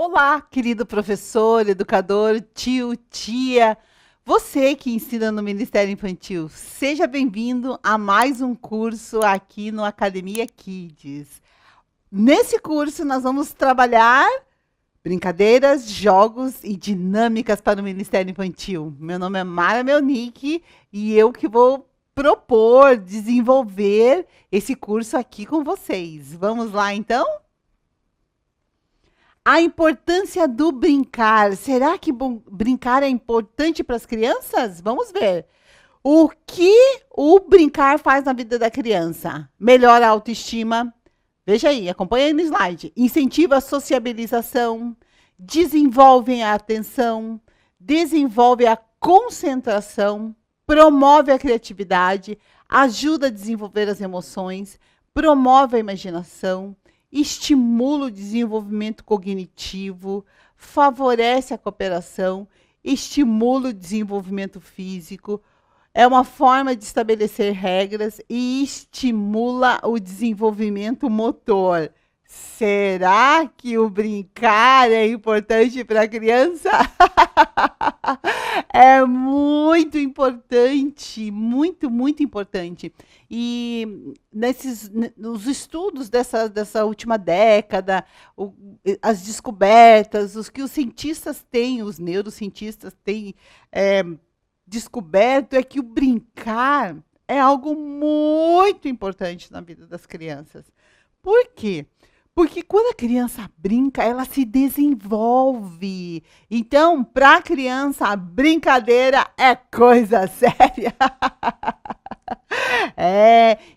Olá, querido professor, educador, tio, tia, você que ensina no Ministério Infantil, seja bem-vindo a mais um curso aqui no Academia Kids. Nesse curso, nós vamos trabalhar brincadeiras, jogos e dinâmicas para o Ministério Infantil. Meu nome é Mara Melnick e eu que vou propor, desenvolver esse curso aqui com vocês. Vamos lá, então? A importância do brincar. Será que brincar é importante para as crianças? Vamos ver. O que o brincar faz na vida da criança? Melhora a autoestima. Veja aí, acompanha aí no slide. Incentiva a sociabilização, desenvolve a atenção, desenvolve a concentração, promove a criatividade, ajuda a desenvolver as emoções, promove a imaginação, estimula o desenvolvimento cognitivo, favorece a cooperação, estimula o desenvolvimento físico, é uma forma de estabelecer regras e estimula o desenvolvimento motor. Será que o brincar é importante para a criança? É muito importante, muito importante. E nos estudos dessa última década, as descobertas, os que os cientistas têm, os neurocientistas têm descoberto, é que o brincar é algo muito importante na vida das crianças. Por quê? Porque quando a criança brinca, ela se desenvolve. Então, para a criança, a brincadeira é coisa séria.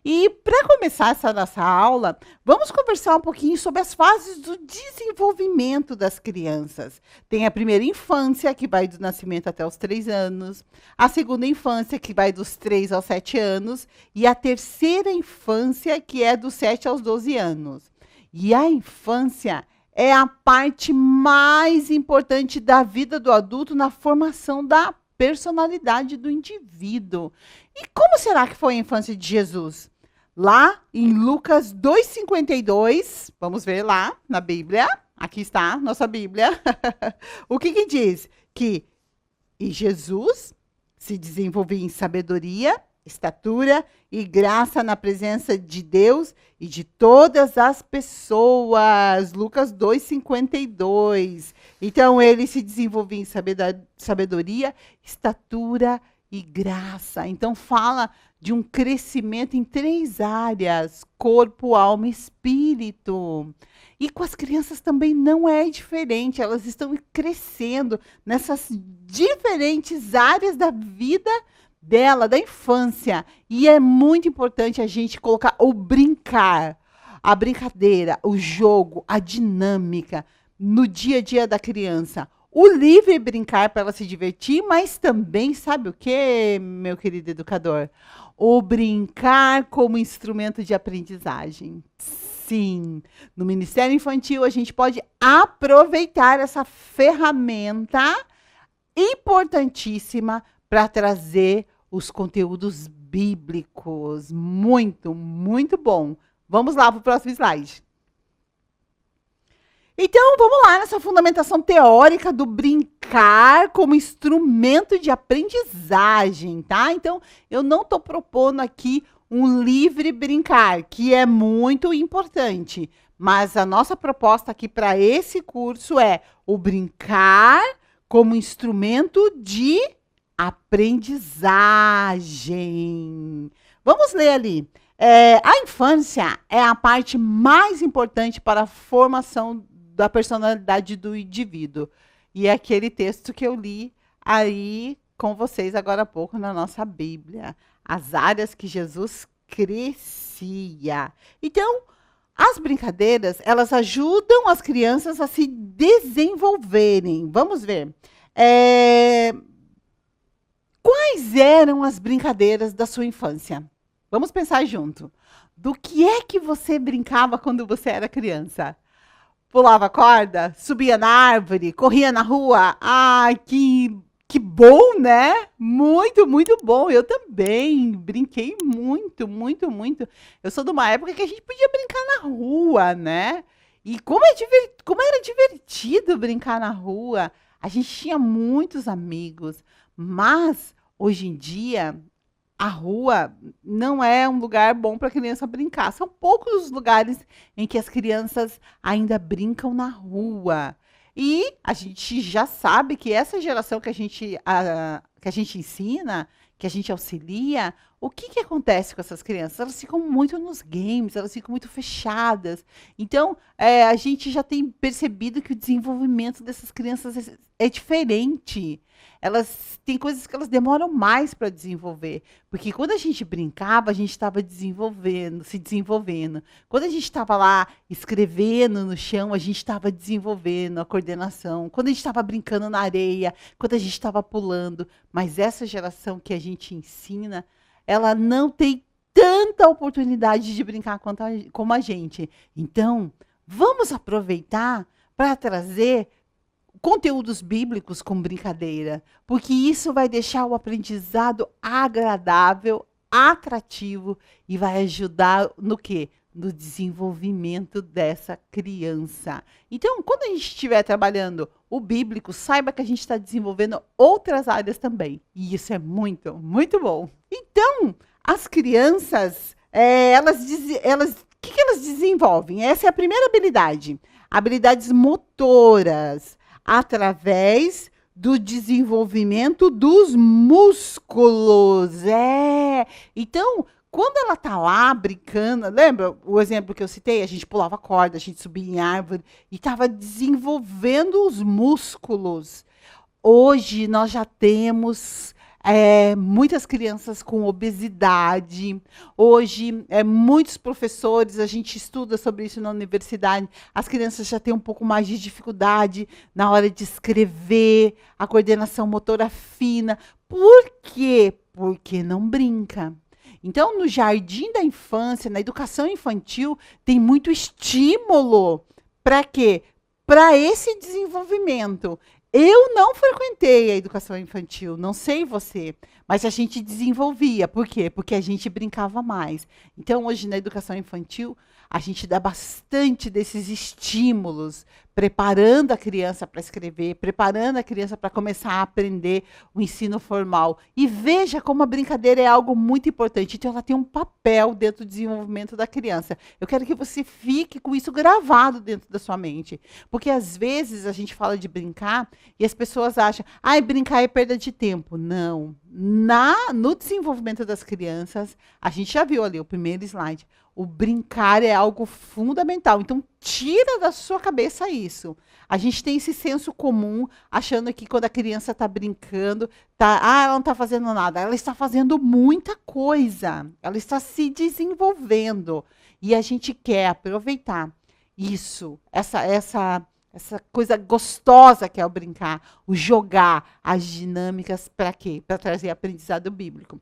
E para começar essa nossa aula, vamos conversar um pouquinho sobre as fases do desenvolvimento das crianças. Tem a primeira infância, que vai do nascimento até os 3 anos, a segunda infância, que vai dos 3 aos 7 anos, e a terceira infância, que é dos 7 aos 12 anos. E a infância é a parte mais importante da vida do adulto na formação da personalidade do indivíduo. E como será que foi a infância de Jesus? Lá em Lucas 2,52, vamos ver lá na Bíblia, aqui está nossa Bíblia. O que diz? E Jesus se desenvolvia em sabedoria, estatura e graça na presença de Deus e de todas as pessoas. Lucas 2,52. Então, ele se desenvolvia em sabedoria, estatura e graça. Então, fala de um crescimento em 3 áreas: corpo, alma e espírito. E com as crianças também não é diferente. Elas estão crescendo nessas diferentes áreas da vida dela, da infância. E é muito importante a gente colocar o brincar, a brincadeira, o jogo, a dinâmica no dia a dia da criança. O livre brincar para ela se divertir, mas também, sabe o que, meu querido educador? O brincar como instrumento de aprendizagem. Sim, no Ministério Infantil a gente pode aproveitar essa ferramenta importantíssima para trazer os conteúdos bíblicos. Muito bom. Vamos lá para o próximo slide. Então, vamos lá nessa fundamentação teórica do brincar como instrumento de aprendizagem, tá? Então, eu não estou propondo aqui um livre brincar, que é muito importante, mas a nossa proposta aqui para esse curso é o brincar como instrumento de aprendizagem. Vamos ler ali. A infância é a parte mais importante para a formação da personalidade do indivíduo. E é aquele texto que eu li aí com vocês agora há pouco na nossa Bíblia. As áreas que Jesus crescia. Então, as brincadeiras, elas ajudam as crianças a se desenvolverem. Vamos ver. Quais eram as brincadeiras da sua infância? Vamos pensar junto. Do que é que você brincava quando você era criança? Pulava corda? Subia na árvore? Corria na rua? Ai, que bom, né? Muito bom. Eu também brinquei muito. Eu sou de uma época que a gente podia brincar na rua, né? E como era divertido brincar na rua. A gente tinha muitos amigos, mas hoje em dia a rua não é um lugar bom para criança brincar. São poucos os lugares em que as crianças ainda brincam na rua. E a gente já sabe que essa geração que a gente ensina, que a gente auxilia, o que, que acontece com essas crianças? Elas ficam muito nos games, elas ficam muito fechadas. Então, a gente já tem percebido que o desenvolvimento dessas crianças é diferente. Elas têm coisas que elas demoram mais para desenvolver. Porque quando a gente brincava, a gente estava desenvolvendo, se desenvolvendo. Quando a gente estava lá escrevendo no chão, a gente estava desenvolvendo a coordenação. Quando a gente estava brincando na areia, quando a gente estava pulando. Mas essa geração que a gente ensina, ela não tem tanta oportunidade de brincar como a gente. Então, vamos aproveitar para trazer conteúdos bíblicos com brincadeira, porque isso vai deixar o aprendizado agradável, atrativo e vai ajudar no quê? No desenvolvimento dessa criança. Então, quando a gente estiver trabalhando o bíblico, saiba que a gente está desenvolvendo outras áreas também. E isso é muito, muito bom. Então, as crianças, o que elas desenvolvem? Essa é a primeira habilidade. Habilidades motoras, através do desenvolvimento dos músculos. Então, quando ela tá lá brincando, lembra o exemplo que eu citei? A gente pulava corda, a gente subia em árvore e estava desenvolvendo os músculos. Hoje nós já temos muitas crianças com obesidade. Hoje, muitos professores, a gente estuda sobre isso na universidade, as crianças já têm um pouco mais de dificuldade na hora de escrever, a coordenação motora fina. Por quê? Porque não brinca. Então, no jardim da infância, na educação infantil, tem muito estímulo. Para quê? Para esse desenvolvimento. Eu não frequentei a educação infantil, não sei você, mas a gente desenvolvia. Por quê? Porque a gente brincava mais. Então, hoje, na educação infantil, a gente dá bastante desses estímulos, preparando a criança para escrever, preparando a criança para começar a aprender o ensino formal. E veja como a brincadeira é algo muito importante. Então, ela tem um papel dentro do desenvolvimento da criança. Eu quero que você fique com isso gravado dentro da sua mente. Porque, às vezes, a gente fala de brincar e as pessoas acham, brincar é perda de tempo. Não. No desenvolvimento das crianças, a gente já viu ali o primeiro slide, o brincar é algo fundamental. Então, tira da sua cabeça isso. A gente tem esse senso comum, achando que quando a criança está brincando, ela não está fazendo nada. Ela está fazendo muita coisa. Ela está se desenvolvendo. E a gente quer aproveitar isso, essa coisa gostosa que é o brincar, o jogar, as dinâmicas, para quê? Para trazer aprendizado bíblico.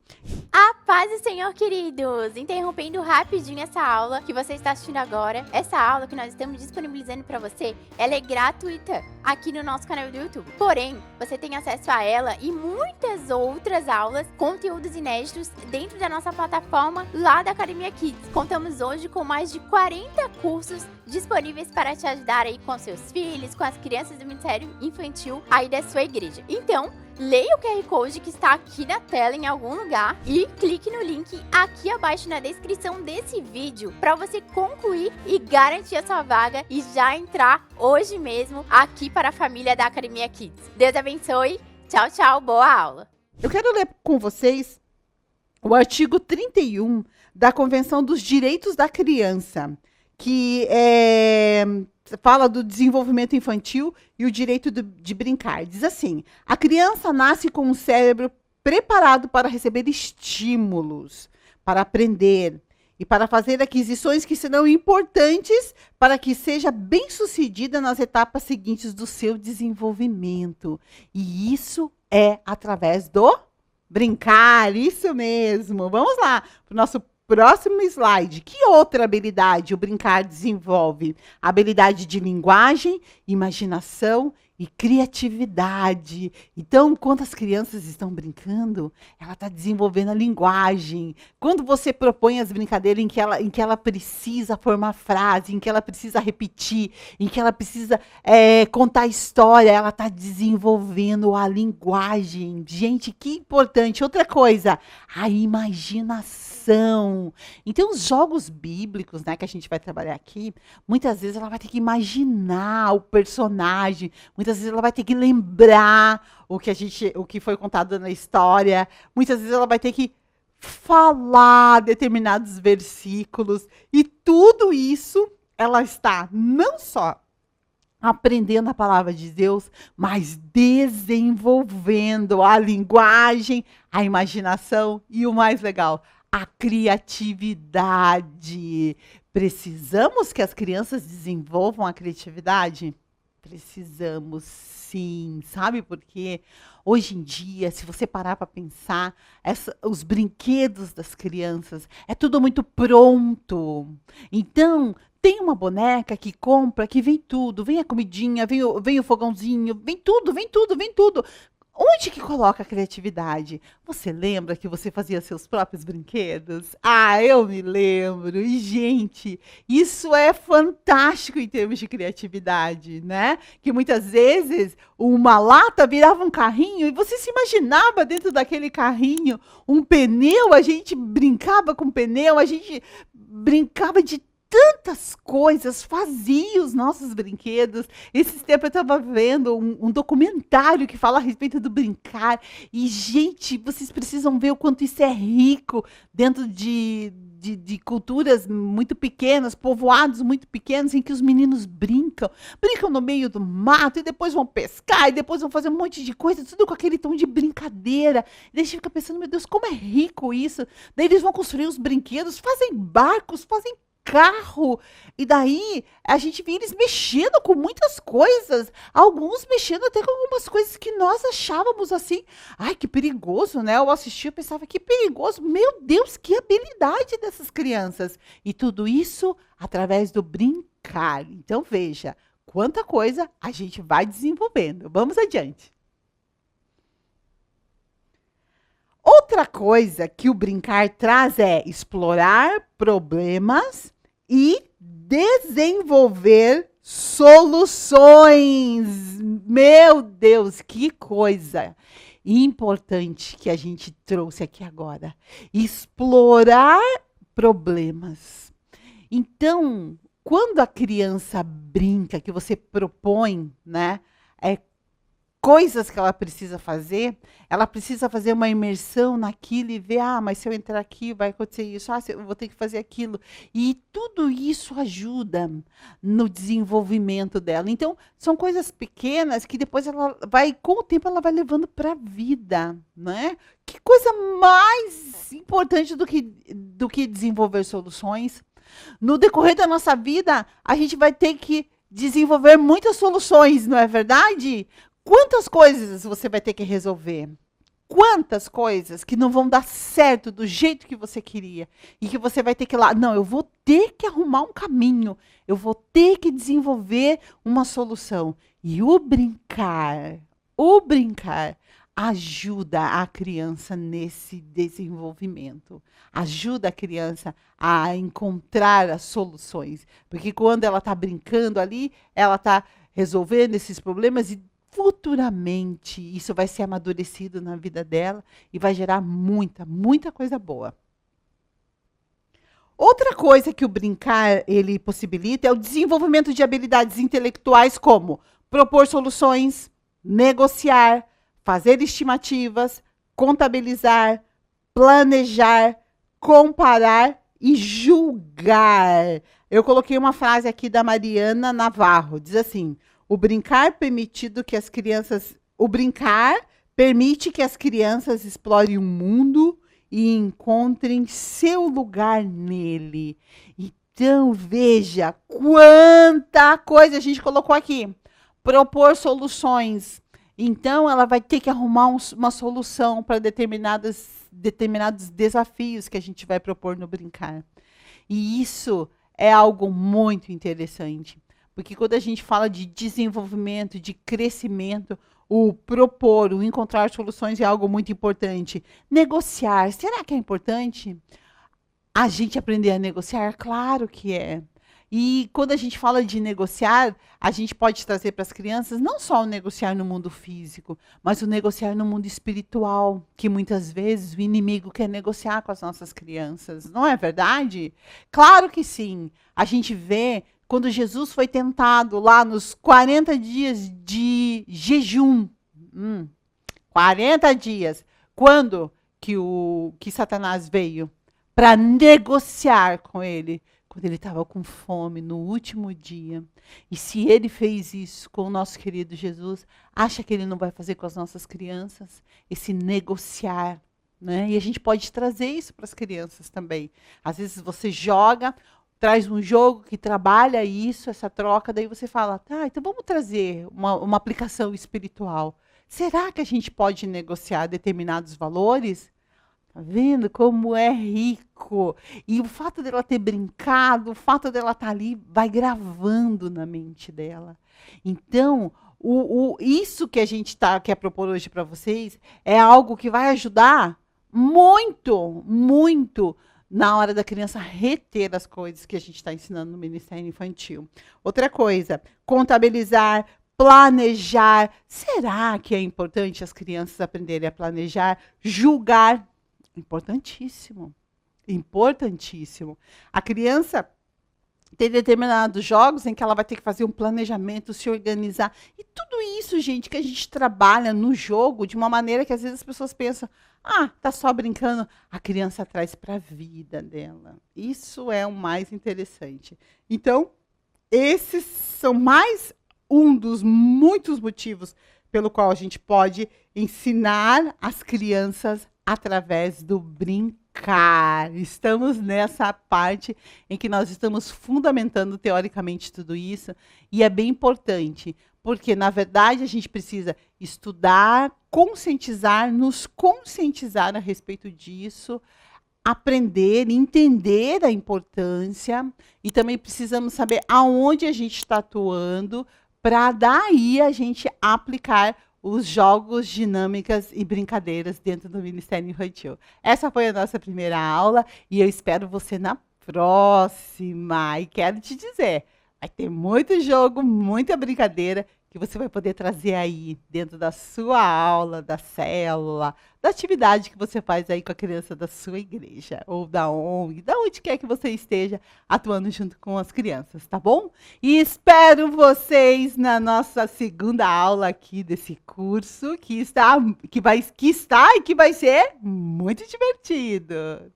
A paz do Senhor, queridos! Interrompendo rapidinho essa aula que você está assistindo agora. Essa aula que nós estamos disponibilizando para você, ela é gratuita aqui no nosso canal do YouTube. Porém, você tem acesso a ela e muitas outras aulas, conteúdos inéditos dentro da nossa plataforma lá da Academia Kids. Contamos hoje com mais de 40 cursos disponíveis para te ajudar aí com seus filhos, com as crianças do Ministério Infantil aí da sua igreja. Então, leia o QR Code que está aqui na tela em algum lugar e clique no link aqui abaixo na descrição desse vídeo para você concluir e garantir a sua vaga e já entrar hoje mesmo aqui para a família da Academia Kids. Deus abençoe. Tchau, tchau. Boa aula. Eu quero ler com vocês o artigo 31 da Convenção dos Direitos da Criança, que fala do desenvolvimento infantil e o direito de brincar. Diz assim: a criança nasce com um cérebro preparado para receber estímulos, para aprender e para fazer aquisições que serão importantes para que seja bem-sucedida nas etapas seguintes do seu desenvolvimento. E isso é através do brincar, isso mesmo. Vamos lá para o nosso Próximo slide. Que outra habilidade o brincar desenvolve? Habilidade de linguagem, imaginação e criatividade. Então, quando as crianças estão brincando, ela está desenvolvendo a linguagem. Quando você propõe as brincadeiras em que ela precisa formar frase, em que ela precisa repetir, em que ela precisa contar história, ela está desenvolvendo a linguagem. Gente, que importante. Outra coisa, a imaginação. Então, os jogos bíblicos, né, que a gente vai trabalhar aqui, muitas vezes ela vai ter que imaginar o personagem, muitas vezes ela vai ter que lembrar o que foi contado na história, muitas vezes ela vai ter que falar determinados versículos, e tudo isso ela está não só aprendendo a palavra de Deus, mas desenvolvendo a linguagem, a imaginação e o mais legal, a criatividade. Precisamos que as crianças desenvolvam a criatividade? Precisamos sim, sabe por quê? Hoje em dia, se você parar para pensar, os brinquedos das crianças, é tudo muito pronto. Então, tem uma boneca que compra, que vem tudo, vem a comidinha, vem o fogãozinho, vem tudo, vem tudo, vem tudo. Onde que coloca a criatividade? Você lembra que você fazia seus próprios brinquedos? Ah, eu me lembro. E, gente, isso é fantástico em termos de criatividade, né? Que muitas vezes uma lata virava um carrinho e você se imaginava dentro daquele carrinho um pneu, a gente brincava com pneu, a gente brincava de tantas coisas, fazia os nossos brinquedos. Esses tempos eu estava vendo um documentário que fala a respeito do brincar. E, gente, vocês precisam ver o quanto isso é rico dentro de culturas muito pequenas, povoados muito pequenos, em que os meninos brincam no meio do mato, e depois vão pescar, e depois vão fazer um monte de coisa, tudo com aquele tom de brincadeira. E daí a gente fica pensando, meu Deus, como é rico isso. Daí eles vão construir os brinquedos, fazem barcos, fazem carro, e daí a gente vê eles mexendo com muitas coisas, alguns mexendo até com algumas coisas que nós achávamos assim, ai, que perigoso, né? Eu assistia e pensava, que perigoso, meu Deus, que habilidade dessas crianças, e tudo isso através do brincar. Então veja, quanta coisa a gente vai desenvolvendo. Vamos adiante. Outra coisa que o brincar traz é explorar problemas e desenvolver soluções. Meu Deus, que coisa importante que a gente trouxe aqui agora. Explorar problemas. Então, quando a criança brinca, que você propõe, né, coisas que ela precisa fazer uma imersão naquilo e ver, mas se eu entrar aqui vai acontecer isso, eu vou ter que fazer aquilo. E tudo isso ajuda no desenvolvimento dela. Então, são coisas pequenas que depois com o tempo ela vai levando para a vida, né? Que coisa mais importante do que desenvolver soluções. No decorrer da nossa vida, a gente vai ter que desenvolver muitas soluções, não é verdade? Quantas coisas você vai ter que resolver? Quantas coisas que não vão dar certo do jeito que você queria e que você vai ter que ir lá? Não, eu vou ter que arrumar um caminho, eu vou ter que desenvolver uma solução. E o brincar ajuda a criança nesse desenvolvimento. Ajuda a criança a encontrar as soluções. Porque quando ela está brincando ali, ela está resolvendo esses problemas e futuramente isso vai ser amadurecido na vida dela e vai gerar muita, muita coisa boa. Outra coisa que o brincar ele possibilita é o desenvolvimento de habilidades intelectuais como propor soluções, negociar, fazer estimativas, contabilizar, planejar, comparar e julgar. Eu coloquei uma frase aqui da Mariana Navarro, diz assim: O brincar permite que as crianças explorem o mundo e encontrem seu lugar nele. Então, veja quanta coisa a gente colocou aqui. Propor soluções. Então, ela vai ter que arrumar uma solução para determinadas determinados desafios que a gente vai propor no brincar. E isso é algo muito interessante, porque quando a gente fala de desenvolvimento, de crescimento, o propor, o encontrar soluções é algo muito importante. Negociar, será que é importante? A gente aprender a negociar? Claro que é. E quando a gente fala de negociar, a gente pode trazer para as crianças não só o negociar no mundo físico, mas o negociar no mundo espiritual, que muitas vezes o inimigo quer negociar com as nossas crianças. Não é verdade? Claro que sim. A gente vê quando Jesus foi tentado lá nos 40 dias de jejum. 40 dias. Quando que Satanás veio para negociar com ele? Quando ele estava com fome, no último dia. E se ele fez isso com o nosso querido Jesus, acha que ele não vai fazer com as nossas crianças? Esse negociar, né? E a gente pode trazer isso para as crianças também. Às vezes você joga, traz um jogo que trabalha isso, essa troca, daí você fala, tá, então vamos trazer uma aplicação espiritual. Será que a gente pode negociar determinados valores? Tá vendo como é rico? E o fato dela ter brincado, o fato dela estar ali, vai gravando na mente dela. Então, isso que a gente quer propor hoje para vocês é algo que vai ajudar muito, muito na hora da criança reter as coisas que a gente está ensinando no Ministério Infantil. Outra coisa, contabilizar, planejar. Será que é importante as crianças aprenderem a planejar? Julgar. Importantíssimo. Importantíssimo. A criança tem determinados jogos em que ela vai ter que fazer um planejamento, se organizar. E tudo isso, gente, que a gente trabalha no jogo de uma maneira que às vezes as pessoas pensam, tá só brincando. A criança traz para a vida dela. Isso é o mais interessante. Então, esses são mais um dos muitos motivos pelo qual a gente pode ensinar as crianças através do brincar. Estamos nessa parte em que nós estamos fundamentando teoricamente tudo isso, e é bem importante, porque na verdade a gente precisa estudar, conscientizar, nos conscientizar a respeito disso, aprender, entender a importância, e também precisamos saber aonde a gente está atuando, para daí a gente aplicar os jogos, dinâmicas e brincadeiras dentro do Ministério Infantil. Essa foi a nossa primeira aula e eu espero você na próxima. E quero te dizer, vai ter muito jogo, muita brincadeira que você vai poder trazer aí dentro da sua aula, da célula, da atividade que você faz aí com a criança da sua igreja, ou da ONG, da onde quer que você esteja atuando junto com as crianças, tá bom? E espero vocês na nossa segunda aula aqui desse curso, que está e que vai ser muito divertido.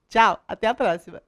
Tchau, até a próxima.